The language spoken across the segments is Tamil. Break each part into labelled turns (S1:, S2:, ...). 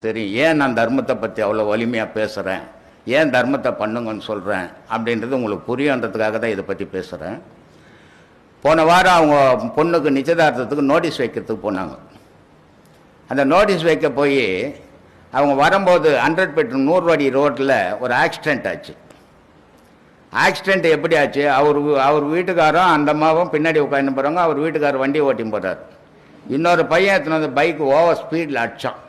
S1: தெரியும் ஏன் நான் தர்மத்தை பற்றி அவ்வளோ வலிமையாக பேசுகிறேன், ஏன் தர்மத்தை பண்ணுங்கன்னு சொல்கிறேன் அப்படின்றது உங்களுக்கு புரியுன்றதுக்காக தான் இதை பற்றி பேசுகிறேன். போன வாரம் அவங்க பொண்ணுக்கு நிச்சயதார்த்தத்துக்கு நோட்டீஸ் வைக்கிறதுக்கு போனாங்க. அந்த நோட்டீஸ் வைக்க போய் அவங்க வரும்போது 100 feet 100 அடி ரோட்டில் ஒரு ஆக்சிடெண்ட் ஆச்சு. ஆக்சிடெண்ட் எப்படி ஆச்சு? அவர் வீட்டுக்காரும் அந்த அம்மாவும் பின்னாடி உட்காந்து போகிறாங்க. அவர் வீட்டுக்காரர் வண்டி ஓட்டி போகிறார். இன்னொரு பையன் எத்தனை வந்து பைக் ஓவர் ஸ்பீடில் அடித்தான்.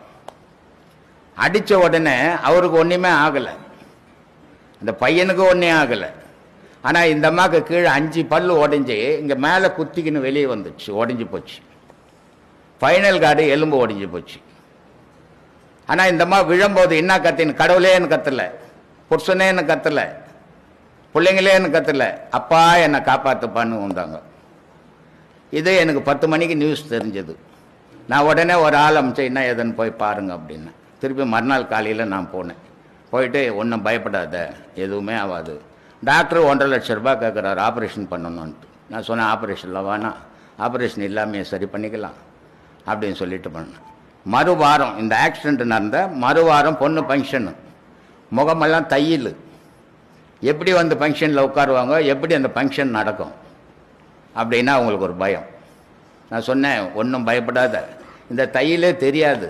S1: அடித்த உடனே அவருக்கு ஒன்றுமே ஆகலை, அந்த பையனுக்கு ஒன்றே ஆகலை. ஆனால் இந்த அம்மாவுக்கு கீழே 5 பல்லு உடஞ்சி இங்கே மேலே குத்திக்கின்னு வெளியே வந்துச்சு, உடஞ்சி போச்சு. ஃபைனல் கார்டு எலும்பு உடஞ்சி போச்சு. ஆனால் இந்த அம்மா விழும்போது என்ன கத்தின்னு, கடவுளேன்னு கத்தலை, புருஷனேன்னு கத்தலை, பிள்ளைங்களேன்னு கத்தலை, அப்பா என்னை காப்பாற்றுப்பான்னு வந்தாங்க. இது எனக்கு 10 மணிக்கு நியூஸ் தெரிஞ்சது. நான் உடனே ஒரு ஆள் அமிச்சேன், என்ன ஏதுன்னு போய் பாருங்க அப்படின்னு. திருப்பி மறுநாள் காலையில் நான் போனேன். போயிட்டு ஒன்றும் பயப்படாத, எதுவுமே ஆகாது. டாக்டர் 1.5 லட்சம் ரூபாய் கேட்குறாரு ஆப்ரேஷன் பண்ணணுன்ட்டு. நான் சொன்னேன் ஆப்ரேஷனில் வேணாம், ஆப்ரேஷன் இல்லாமல் சரி பண்ணிக்கலாம் அப்படின்னு சொல்லிட்டு பண்ணேன். மறுவாரம் இந்த ஆக்சிடெண்ட் நடந்த மறுவாரம் பொண்ணு ஃபங்க்ஷனு, முகமெல்லாம் தையல். எப்படி வந்து ஃபங்க்ஷனில் உட்காருவாங்க, எப்படி அந்த ஃபங்க்ஷன் நடக்கும் அப்படின்னா அவங்களுக்கு ஒரு பயம். நான் சொன்னேன் ஒன்றும் பயப்படாத, இந்த தையலே தெரியாது,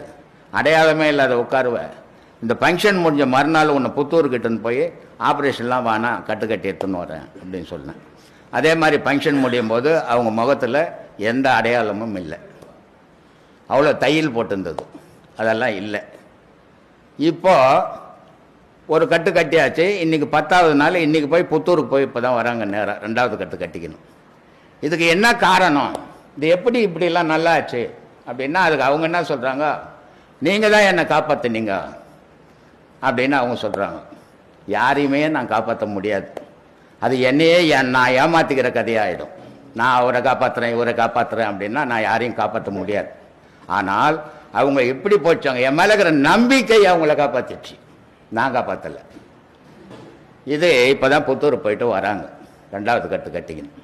S1: அடையாளமே இல்லாத உட்காருவேன். இந்த ஃபங்க்ஷன் முடிஞ்ச மறுநாள் உன்னை புத்தூர்கிட்டன்னு போய் ஆப்ரேஷன்லாம் வேணாம், கட்டுக்கட்டி எடுத்துன்னு வரேன் அப்படின்னு சொன்னேன். அதே மாதிரி ஃபங்க்ஷன் முடியும் போது அவங்க முகத்தில் எந்த அடையாளமும் இல்லை, அவ்வளோ தையல் போட்டிருந்தது, அதெல்லாம் இல்லை. இப்போ ஒரு கட்டு கட்டியாச்சு. இன்றைக்கி 10வது நாள். இன்றைக்கி போய் புத்தூருக்கு போய் இப்போ தான் வராங்க நேராக 2வது கட்டு கட்டிக்கணும். இதுக்கு என்ன காரணம், இது எப்படி இப்படிலாம் நல்லா ஆச்சு அப்படின்னா அதுக்கு அவங்க என்ன சொல்கிறாங்க, நீங்கள் தான் என்னை காப்பாற்றினீங்க அப்படின்னு அவங்க சொல்கிறாங்க. யாரையுமே நான் காப்பாற்ற முடியாது, அது என்னையே நான் ஏமாற்றிக்கிற கதையாகிடும். நான் அவரை காப்பாற்றுறேன் இவரை காப்பாற்றுறேன் அப்படின்னா நான் யாரையும் காப்பாற்ற முடியாது. ஆனால் அவங்க எப்படி போச்சாங்க, என் மேலே இருக்கிற நம்பிக்கை அவங்கள காப்பாற்றிடுச்சு, நான் காப்பாற்றலை. இது இப்போ தான் புத்தூர் போயிட்டு வராங்க 2வது கட்டு கட்டிக்கணும்.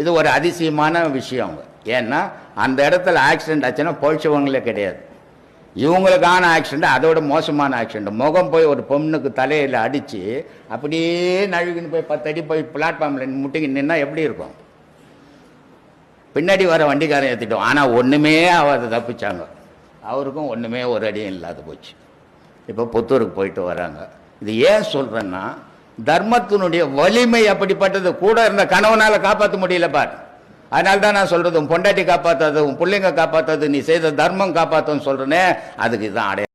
S1: இது ஒரு அதிசயமான விஷயம். அவங்க ஏன்னா அந்த இடத்துல ஆக்சிடெண்ட் ஆச்சுன்னா பொழிச்சவங்களே கிடையாது. இவங்களுக்கான ஆக்சிடெண்ட் அதோட மோசமான ஆக்சிடெண்ட். முகம் போய் ஒரு பொண்ணுக்கு தலையில் அடித்து அப்படியே நழுவின்னு போய் 10 அடி போய் பிளாட்ஃபார்மில் முட்டிக்கு நின்னா எப்படி இருக்கும்? பின்னாடி வர வண்டிக்காரன் ஏற்றிட்டோம். ஆனால் ஒன்றுமே அதை தப்பிச்சாங்க, அவருக்கும் ஒன்றுமே ஒரு அடியும் இல்லாத போச்சு. இப்போ புத்தூருக்கு போயிட்டு வராங்க. இது ஏன் சொல்கிறேன்னா தர்மத்தினுடைய வலிமை அப்படிப்பட்டது. கூட இருந்த கணவனால் காப்பாற்ற முடியல பார். அதனால தான் நான் சொல்கிறது, உன் பொண்டாட்டி காப்பாற்றாது, உன் பிள்ளைங்க காப்பாற்றாது, நீ செய்த தர்மம் காப்பாற்றுன்னு சொல்கிறேனே, அதுக்கு இதுதான் அடையாளம்.